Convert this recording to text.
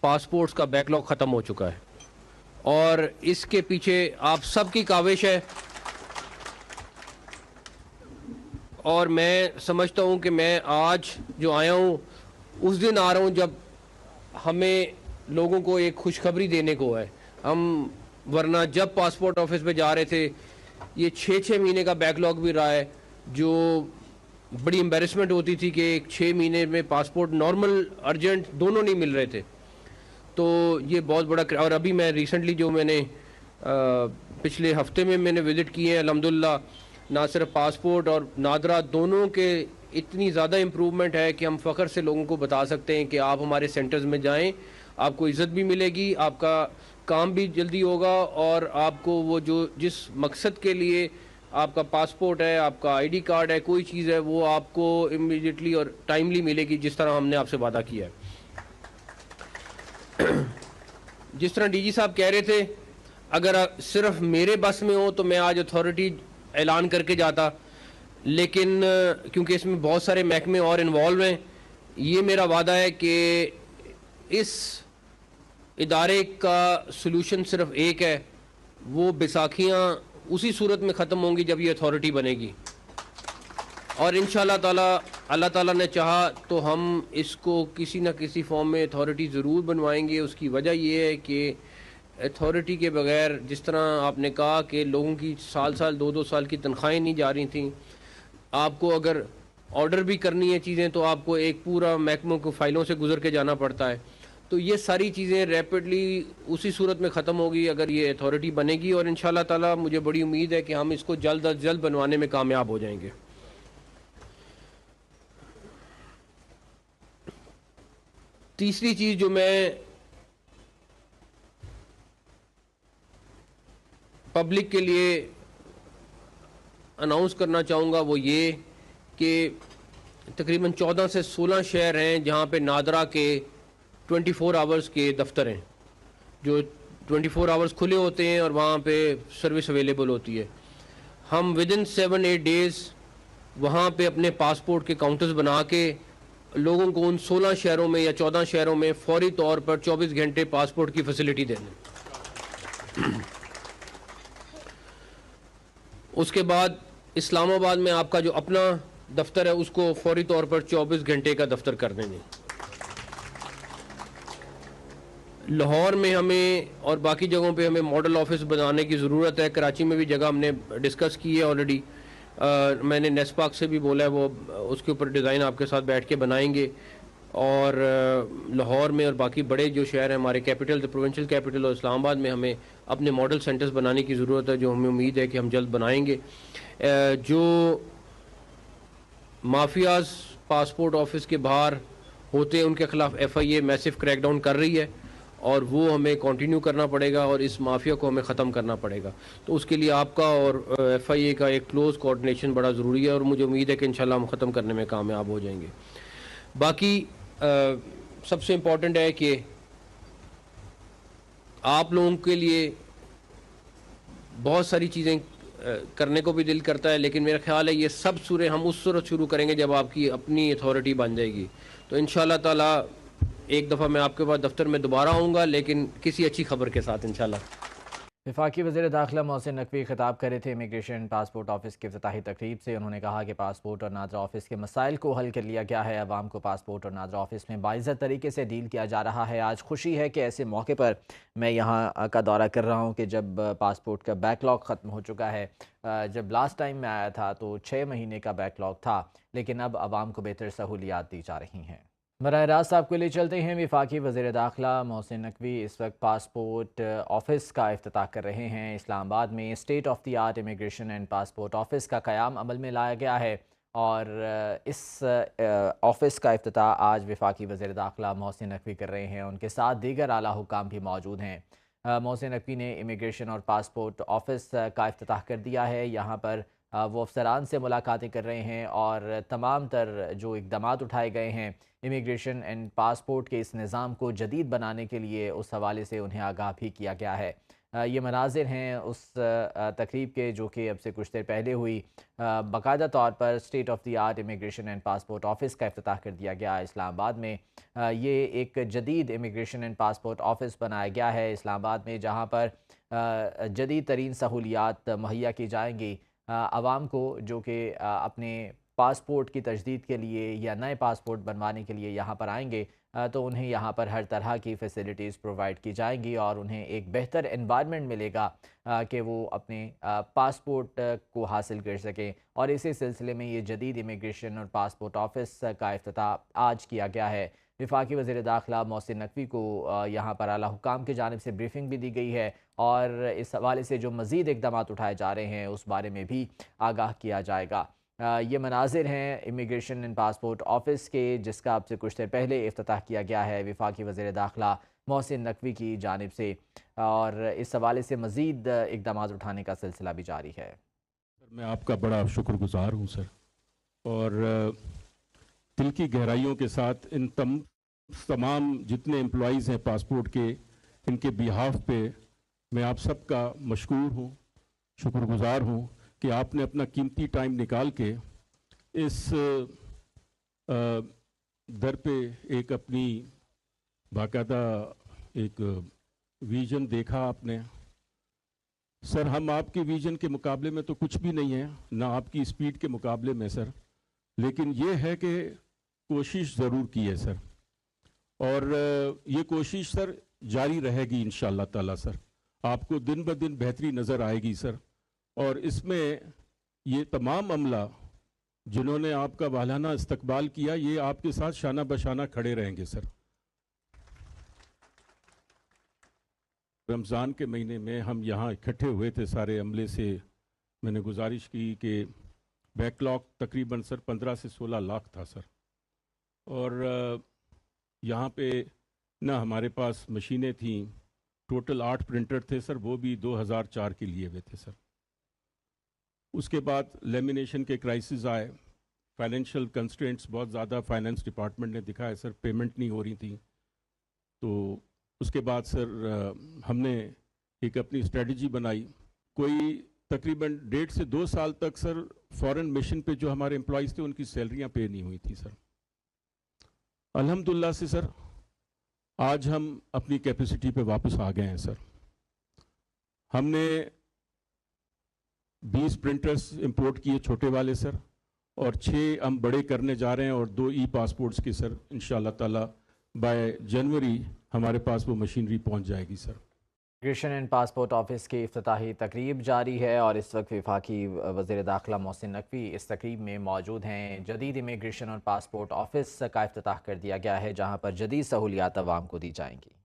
Passports का backlog ख़त्म हो चुका है और इसके पीछे आप सबकी काविश है। और मैं समझता हूं कि मैं आज जो आया हूं उस दिन आ रहा हूं जब हमें लोगों को एक खुशखबरी देने को है। हम वरना जब पासपोर्ट ऑफिस पे जा रहे थे ये 6 महीने का बैकलॉग भी रहा है, जो बड़ी एम्बेरसमेंट होती थी कि 6 महीने में पासपोर्ट नॉर्मल अर्जेंट दोनों नहीं मिल रहे थे। तो ये बहुत बड़ा और अभी मैं रिसेंटली जो मैंने पिछले हफ्ते में मैंने विज़िट किए हैं, अल्हम्दुलिल्लाह ना सिर्फ पासपोर्ट और नादरा दोनों के इतनी ज़्यादा इम्प्रूवमेंट है कि हम फ़ख्र से लोगों को बता सकते हैं कि आप हमारे सेंटर्स में जाएं, आपको इज़्ज़त भी मिलेगी, आपका काम भी जल्दी होगा और आपको वो जो जिस मकसद के लिए आपका पासपोर्ट है, आपका आईडी कार्ड है, कोई चीज़ है, वो आपको इमीडिएटली और टाइमली मिलेगी जिस तरह हमने आपसे वादा किया है। जिस तरह डीजी साहब कह रहे थे, अगर सिर्फ मेरे बस में हो तो मैं आज अथॉरिटी ऐलान करके जाता, लेकिन क्योंकि इसमें बहुत सारे महकमे और इन्वॉल्व हैं, ये मेरा वादा है कि इस इदारे का सलूशन सिर्फ एक है, वो बैसाखियाँ उसी सूरत में ख़त्म होंगी जब ये अथॉरिटी बनेगी। और इंशाअल्लाह ताला अल्लाह ताला ने चाहा तो हम इसको किसी न किसी फॉर्म में अथॉरिटी ज़रूर बनवाएंगे। उसकी वजह ये है कि अथॉरिटी के बगैर, जिस तरह आपने कहा कि लोगों की साल साल 2-2 साल की तनख्वाहें नहीं जा रही थी, आपको अगर ऑर्डर भी करनी है चीज़ें तो आपको एक पूरा महकमों को फ़ाइलों से गुजर के जाना पड़ता है। तो ये सारी चीज़ें रैपिडली उसी सूरत में ख़त्म होगी अगर ये अथॉरिटी बनेगी, और इंशाअल्लाह ताला मुझे बड़ी उम्मीद है कि हम इसको जल्द अज जल्द बनवाने में कामयाब हो जाएंगे। तीसरी चीज़ जो मैं पब्लिक के लिए अनाउंस करना चाहूँगा वो ये कि तकरीबन 14 से 16 शहर हैं जहाँ पे नादरा के 24 आवर्स के दफ्तर हैं, जो 24 आवर्स खुले होते हैं और वहाँ पे सर्विस अवेलेबल होती है। हम विदिन 7-8 डेज़ वहाँ पे अपने पासपोर्ट के काउंटर्स बना के लोगों को उन 16 शहरों में या 14 शहरों में फौरी तौर पर 24 घंटे पासपोर्ट की फैसिलिटी दे दें। उसके बाद इस्लामाबाद में आपका जो अपना दफ्तर है उसको फौरी तौर पर 24 घंटे का दफ्तर कर देंगे। लाहौर में हमें और बाकी जगहों पे हमें मॉडल ऑफिस बनाने की ज़रूरत है। कराची में भी जगह हमने डिस्कस की है ऑलरेडी। मैंने नेस्पाक से भी बोला है, वो उसके ऊपर डिज़ाइन आपके साथ बैठ के बनाएंगे। और लाहौर में और बाकी बड़े जो शहर हैं हमारे कैपिटल, प्रोविंशियल कैपिटल और इस्लामाबाद में हमें अपने मॉडल सेंटर्स बनाने की ज़रूरत है, जो हमें उम्मीद है कि हम जल्द बनाएंगे। जो माफियाज पासपोर्ट ऑफिस के बाहर होते हैं उनके ख़िलाफ़ FIA मैसिव क्रैकडाउन कर रही है और वो हमें कंटिन्यू करना पड़ेगा और इस माफिया को हमें ख़त्म करना पड़ेगा। तो उसके लिए आपका और FIA का एक क्लोज़ कोऑर्डिनेशन बड़ा ज़रूरी है और मुझे उम्मीद है कि इंशाल्लाह हम ख़त्म करने में कामयाब हो जाएंगे। बाकी सबसे इम्पॉर्टेंट है कि आप लोगों के लिए बहुत सारी चीज़ें करने को भी दिल करता है, लेकिन मेरा ख्याल है ये सब सूरत हम उस सूरत शुरू करेंगे जब आपकी अपनी अथॉरिटी बन जाएगी। तो इंशाल्लाह ताला एक दफ़ा मैं आपके पास दफ्तर में दोबारा आऊँगा, लेकिन किसी अच्छी खबर के साथ इंशाल्लाह। वफाकी वज़ीर दाखिला मोहसिन नकवी खिताब कर रहे थे इमिग्रेशन पासपोर्ट ऑफिस की इफ्तिताही तकरीब से। उन्होंने कहा कि पासपोर्ट और नादरा ऑफिस के मसाइल को हल कर लिया गया है। अवाम को पासपोर्ट और नादरा ऑफिस में बाइज़्ज़त तरीके से डील किया जा रहा है। आज खुशी है कि ऐसे मौके पर मैं यहाँ का दौरा कर रहा हूँ कि जब पासपोर्ट का बैकलॉग ख़त्म हो चुका है। जब लास्ट टाइम मैं आया था तो 6 महीने का बैकलॉग था, लेकिन अब आवाम को बेहतर सहूलियात दी जा रही हैं। बराह रास्त आपके लिए चलते हैं। वफाकी वज़ीर दाखिला मोहसिन नकवी इस वक्त पासपोर्ट ऑफिस का इफ्तिताह कर रहे हैं। इस्लामाबाद में state of the art immigration and passport office का क़याम अमल में लाया गया है और इस ऑफिस का इफ्तिताह आज वफाकी वज़ीर दाखिला मोहसिन नकवी कर रहे हैं। उनके साथ दीगर आला हुक्काम भी मौजूद हैं। मोहसिन नकवी ने इमिग्रेशन और पासपोर्ट ऑफिस का इफ्तिताह कर दिया है। यहाँ पर वो अफसरान से मुलाकातें कर रहे हैं और तमाम तर जो इक़दामात उठाए गए हैं इमिग्रेशन एंड पासपोर्ट के इस निज़ाम को जदीद बनाने के लिए, उस हवाले से उन्हें आगाह भी किया गया है। یہ مناظر ہیں اس تقریب کے جو کہ اب سے کچھ دیر پہلے ہوئی۔ باقاعدہ طور پر state of the art immigration and passport office کا افتتاح کر دیا گیا اسلام آباد میں۔ یہ ایک جدید امیگریشن اینڈ پاسپورٹ آفس بنایا گیا ہے اسلام آباد میں، جہاں پر جدید ترین سہولیات مہیا کی جائیں گی عوام کو جو کہ اپنے پاسپورٹ کی تجدید کے لیے یا نئے پاسپورٹ بنوانے کے لیے یہاں پر آئیں گے تو انہیں یہاں پر ہر طرح کی فیسلٹیز پرووائڈ کی جائیں گی اور انہیں ایک بہتر انوائرمنٹ ملے گا کہ وہ اپنے پاسپورٹ کو حاصل کر سکیں۔ اور اسی سلسلے میں یہ جدید امیگریشن اور پاسپورٹ آفس کا افتتاح آج کیا گیا ہے۔ وفاقی وزیر داخلہ محسن نقوی کو یہاں پر اعلیٰ حکام کی جانب سے بریفنگ بھی دی گئی ہے اور اس حوالے سے جو مزید اقدامات اٹھائے جا رہے ہیں اس بارے میں بھی آگاہ کیا جائے گا۔ یہ مناظر ہیں امیگریشن اینڈ پاسپورٹ آفس کے، جس کا اب سے کچھ دیر پہلے افتتاح کیا گیا ہے وفاقی وزیر داخلہ محسن نقوی کی جانب سے، اور اس حوالے سے مزید اقدامات اٹھانے کا سلسلہ بھی جاری ہے۔ میں آپ کا بڑا شکر گزار ہوں سر، اور دل کی گہرائیوں کے ساتھ ان تمام جتنے امپلائیز ہیں پاسپورٹ کے، ان کے بیہاف پہ میں آپ سب کا مشکور ہوں، شکر گزار ہوں کہ آپ نے اپنا قیمتی ٹائم نکال کے اس در پہ ایک اپنی باقاعدہ ایک ویژن دیکھا آپ نے۔ سر ہم آپ کے ویژن کے مقابلے میں تو کچھ بھی نہیں ہیں، نہ آپ کی اسپیڈ کے مقابلے میں سر، لیکن یہ ہے کہ کوشش ضرور کی ہے سر، اور یہ کوشش سر جاری رہے گی انشاءاللہ تعالی سر۔ آپ کو دن بہ دن بہتری نظر آئے گی سر، اور اس میں یہ تمام عملہ جنہوں نے آپ کا والہانہ استقبال کیا، یہ آپ کے ساتھ شانہ بشانہ کھڑے رہیں گے سر۔ رمضان کے مہینے میں ہم یہاں اکٹھے ہوئے تھے سارے عملے سے، میں نے گزارش کی کہ بیک لاگ تقریباً سر 15 سے 16 لاکھ تھا سر، اور یہاں پہ نہ ہمارے پاس مشینیں تھیں، ٹوٹل 8 پرنٹر تھے سر، وہ بھی 2004 کے لیے ہوئے تھے سر۔ اس کے بعد لیمینیشن کے کرائسز آئے، فائنینشیل کنسٹرینٹس بہت زیادہ فائنینس ڈپارٹمنٹ نے دکھایا سر، پیمنٹ نہیں ہو رہی تھی، تو اس کے بعد سر ہم نے ایک اپنی اسٹریٹجی بنائی۔ کوئی تقریباً 1.5 سے 2 سال تک سر فورن مشن پہ جو ہمارے امپلائیز تھے ان کی سیلریاں پے نہیں ہوئی تھی سر۔ الحمدللہ سے سر آج ہم اپنی کیپیسٹی پہ واپس آ گئے ہیں سر۔ ہم نے 20 پرنٹرز امپورٹ کیے چھوٹے والے سر، اور 6 ہم بڑے کرنے جا رہے ہیں، اور 2 ای پاسپورٹس کے سر انشاءاللہ تعالی بائی جنوری ہمارے پاس وہ مشینری پہنچ جائے گی سر۔ امیگریشن اینڈ پاسپورٹ آفس کی افتتاحی تقریب جاری ہے اور اس وقت وفاقی وزیر داخلہ محسن نقوی اس تقریب میں موجود ہیں۔ جدید امیگریشن اور پاسپورٹ آفس کا افتتاح کر دیا گیا ہے، جہاں پر جدید سہولیات عوام کو دی جائیں گی۔